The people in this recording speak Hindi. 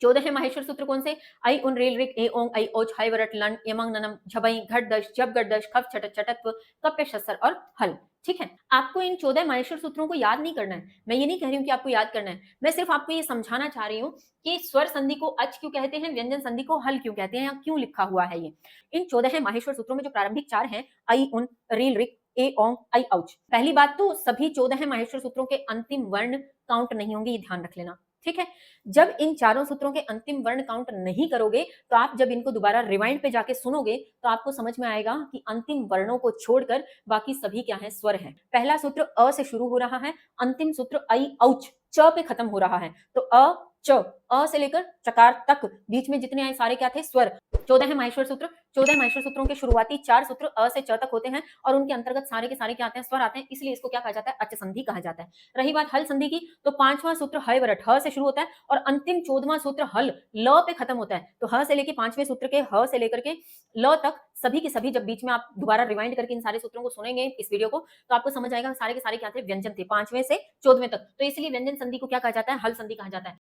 14 माहेश्वर सूत्र कौन से? आई उन रेल रिक ए ओंग आई ओज हाई वरट लन यमंग ननम झबई घट दश जब गट दश खप छटत चटत्व कप्य शस्त्र और हल। ठीक है, आपको इन 14 माहेश्वर सूत्रों को याद नहीं करना है। मैं ये नहीं कह रही हूँ कि आपको याद करना है, मैं सिर्फ आपको ये समझाना चाह रही हूँ कि स्वर संधि को अच क्यों कहते हैं, व्यंजन संधि को हल क्यों कहते हैं, या क्यों लिखा हुआ है ये। इन 14 माहेश्वर सूत्रों में जो प्रारंभिक चार हैं, आई उन रील रिक ए ओंग आई औच, पहली बात तो सभी 14 माहेश्वर सूत्रों के अंतिम वर्ण काउंट नहीं होंगे, ये ध्यान रख लेना। ठीक है, जब इन चारों सूत्रों के अंतिम वर्ण काउंट नहीं करोगे तो आप जब इनको दोबारा रिवाइंड पे जाके सुनोगे तो आपको समझ में आएगा कि अंतिम वर्णों को छोड़कर बाकी सभी क्या है, स्वर है। पहला सूत्र अ से शुरू हो रहा है, अंतिम सूत्र आई औच च पे खत्म हो रहा है। तो च, अ से लेकर चकार तक बीच में जितने आए सारे क्या थे, स्वर। 14 माहेश्वर सूत्र, 14 माहेश्वर सूत्रों के शुरुआती चार सूत्र अ से च तक होते हैं और उनके अंतर्गत सारे के सारे क्या आते हैं, स्वर आते हैं, इसलिए इसको क्या कहा जाता है, अच संधि कहा जाता है। रही बात हल संधि की, तो पांचवां सूत्र हय वरट ह से शुरू होता है और अंतिम 14वां सूत्र हल ल पे खत्म होता है। तो ह से लेके पांचवें सूत्र के ह से लेकर के ल तक सभी के सभी, जब बीच में आप दोबारा रिवाइंड करके इन सारे सूत्रों को सुनेंगे इस वीडियो को, तो आपको समझ आएगा सारे के सारे क्या थे, व्यंजन थे, पांचवें से 14वें तक। तो इसलिए व्यंजन संधि को क्या कहा जाता है, हल संधि कहा जाता है।